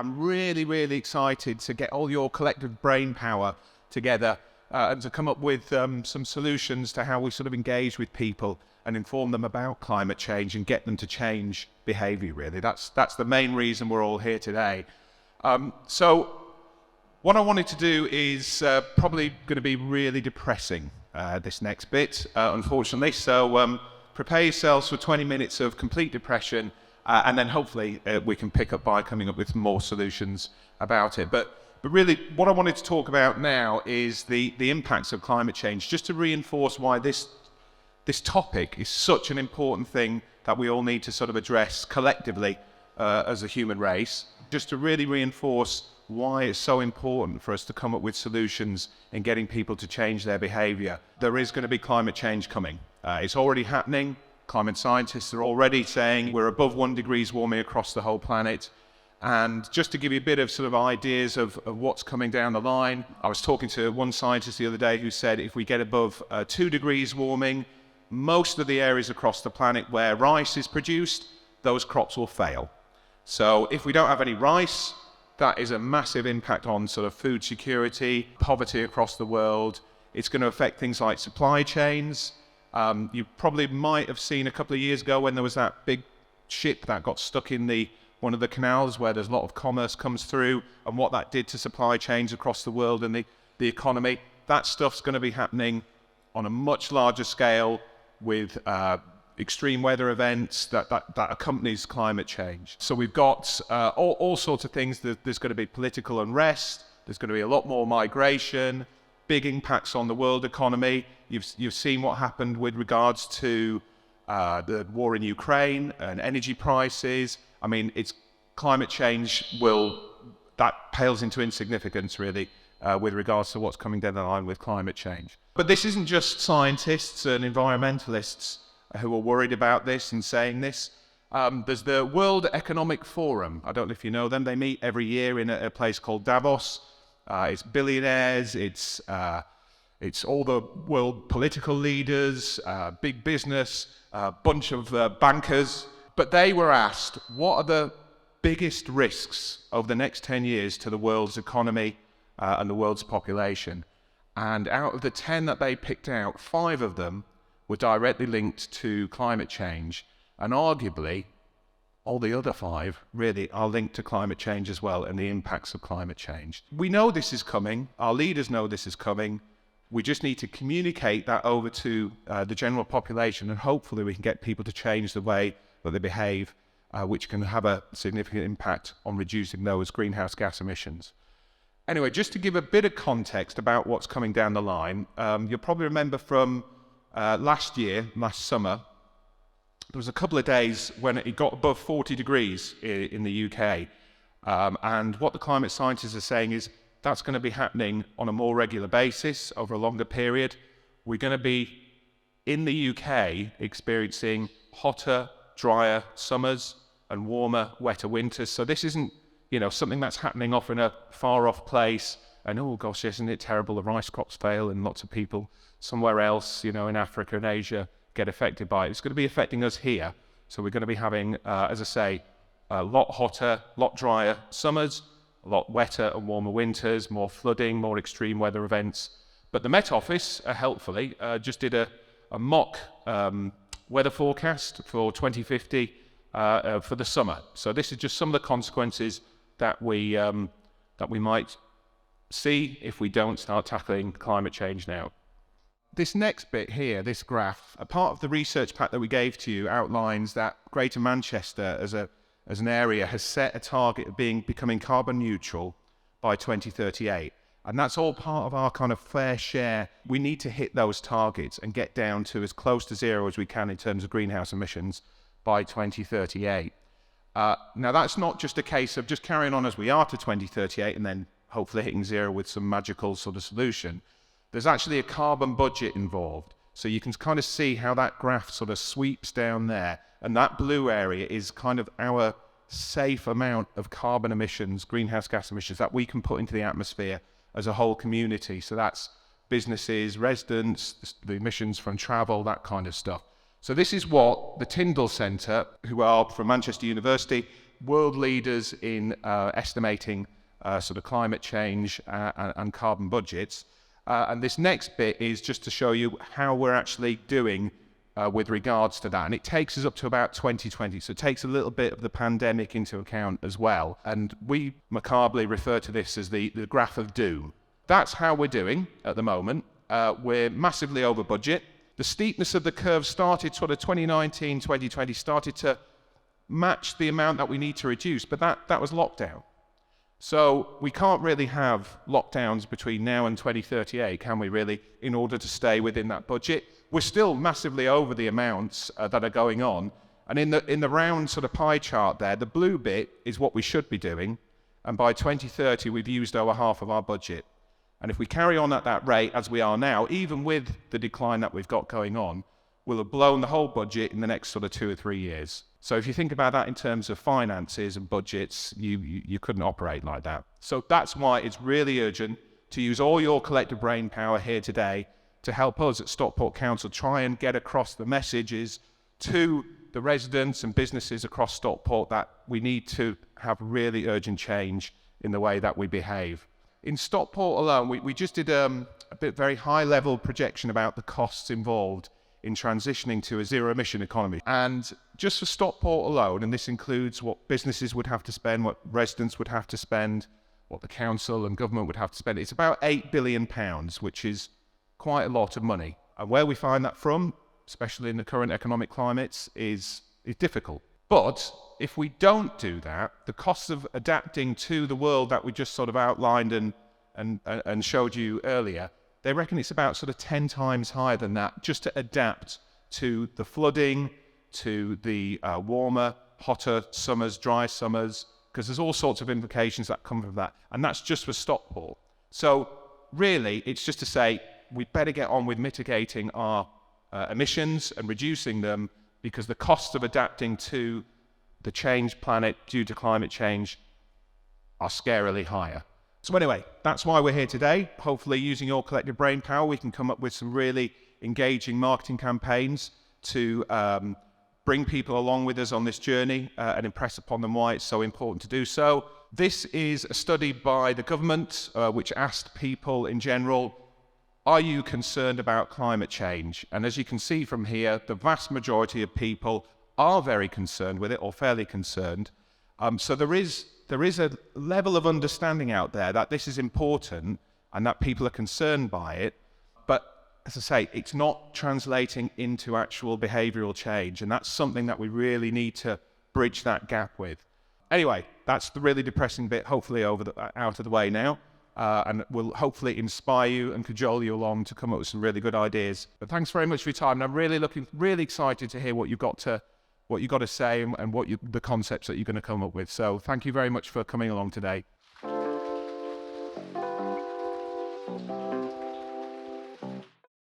I'm really, really excited to get all your collective brain power together and to come up with some solutions to how we sort of engage with people and inform them about climate change and get them to change behaviour, really. That's the main reason we're all here today. So what I wanted to do is probably going to be really depressing, this next bit, unfortunately. So prepare yourselves for 20 minutes of complete depression, and then hopefully we can pick up by coming up with more solutions about it. But really, what I wanted to talk about now is the impacts of climate change, just to reinforce why this topic is such an important thing that we all need to sort of address collectively as a human race, just to really reinforce why it's so important for us to come up with solutions in getting people to change their behaviour. There is going to be climate change coming. It's already happening. Climate scientists are already saying we're above 1 degree warming across the whole planet. And just to give you a bit of sort of ideas of what's coming down the line, I was talking to one scientist the other day who said if we get above 2 degrees warming, most of the areas across the planet where rice is produced, those crops will fail. So if we don't have any rice, that is a massive impact on sort of food security, poverty across the world. It's going to affect things like supply chains. You probably might have seen a couple of years ago when there was that big ship that got stuck in one of the canals where there's a lot of commerce comes through, and what that did to supply chains across the world and the economy. That stuff's going to be happening on a much larger scale with extreme weather events that accompanies climate change. So we've got all sorts of things. There's going to be political unrest. There's going to be a lot more migration, big impacts on the world economy. You've seen what happened with regards to the war in Ukraine and energy prices. I mean, it's climate change that pales into insignificance, really, with regards to what's coming down the line with climate change. But this isn't just scientists and environmentalists who are worried about this and saying this. There's the World Economic Forum. I don't know if you know them. They meet every year in a place called Davos. It's billionaires, it's all the world political leaders, big business, a bunch of bankers. But they were asked, what are the biggest risks over the next 10 years to the world's economy and the world's population? And out of the 10 that they picked out, 5 of them were directly linked to climate change. And arguably, all the other 5 really are linked to climate change as well and the impacts of climate change. We know this is coming. Our leaders know this is coming. We just need to communicate that over to the general population, and hopefully we can get people to change the way that they behave, which can have a significant impact on reducing those greenhouse gas emissions. Anyway, just to give a bit of context about what's coming down the line, you'll probably remember from last summer, there was a couple of days when it got above 40 degrees in the UK. And what the climate scientists are saying is that's going to be happening on a more regular basis over a longer period. We're going to be, in the UK, experiencing hotter, drier summers and warmer, wetter winters. So this isn't, something that's happening off in a far-off place. And, oh gosh, isn't it terrible? The rice crops fail and lots of people somewhere else, in Africa and Asia, get affected by it. It's going to be affecting us here. So we're going to be having, as I say, a lot hotter, lot drier summers, a lot wetter and warmer winters, more flooding, more extreme weather events. But the Met Office, helpfully, just did a mock weather forecast for 2050 for the summer. So this is just some of the consequences that we might see if we don't start tackling climate change now. This next bit here, this graph, a part of the research pack that we gave to you outlines that Greater Manchester as an area has set a target of becoming carbon neutral by 2038. And that's all part of our kind of fair share. We need to hit those targets and get down to as close to zero as we can in terms of greenhouse emissions by 2038. Now, that's not just a case of just carrying on as we are to 2038 and then hopefully hitting zero with some magical sort of solution. There's actually a carbon budget involved. So you can kind of see how that graph sort of sweeps down there. And that blue area is kind of our safe amount of carbon emissions, greenhouse gas emissions, that we can put into the atmosphere as a whole community. So that's businesses, residents, the emissions from travel, that kind of stuff. So this is what the Tyndall Centre, who are from Manchester University, world leaders in estimating sort of climate change and carbon budgets. And this next bit is just to show you how we're actually doing with regards to that. And it takes us up to about 2020. So it takes a little bit of the pandemic into account as well. And we macabrely refer to this as the graph of doom. That's how we're doing at the moment. We're massively over budget. The steepness of the curve started sort of 2019, 2020, started to match the amount that we need to reduce, but that was lockdown. So we can't really have lockdowns between now and 2038, can we really, in order to stay within that budget? We're still massively over the amounts that are going on. And in the round sort of pie chart there, the blue bit is what we should be doing. And by 2030, we've used over half of our budget. And if we carry on at that rate as we are now, even with the decline that we've got going on, we'll have blown the whole budget in the next sort of 2 or 3 years. So if you think about that in terms of finances and budgets, you couldn't operate like that. So that's why it's really urgent to use all your collective brain power here today to help us at Stockport Council try and get across the messages to the residents and businesses across Stockport that we need to have really urgent change in the way that we behave. In Stockport alone, we just did a very high-level projection about the costs involved in transitioning to a zero-emission economy. And just for Stockport alone, and this includes what businesses would have to spend, what residents would have to spend, what the council and government would have to spend, it's about £8 billion, which is quite a lot of money. And where we find that from, especially in the current economic climates, is difficult. But if we don't do that, the costs of adapting to the world that we just sort of outlined and showed you earlier, they reckon it's about sort of 10 times higher than that just to adapt to the flooding, to the warmer, hotter summers, dry summers, because there's all sorts of implications that come from that. And that's just for Stockport. So really, it's just to say we'd better get on with mitigating our emissions and reducing them, because the costs of adapting to the changed planet due to climate change are scarily higher. So anyway, that's why we're here today. Hopefully, using your collective brain power, we can come up with some really engaging marketing campaigns to bring people along with us on this journey and impress upon them why it's so important to do so. This is a study by the government which asked people in general, are you concerned about climate change? And as you can see from here, the vast majority of people are very concerned with it, or fairly concerned. So there is a level of understanding out there that this is important and that people are concerned by it. But as I say, it's not translating into actual behavioural change. And that's something that we really need to bridge that gap with. Anyway, that's the really depressing bit, hopefully out of the way now. And will hopefully inspire you and cajole you along to come up with some really good ideas. But thanks very much for your time. And I'm really excited to hear what you've got to say and the concepts that you're going to come up with. So thank you very much for coming along today.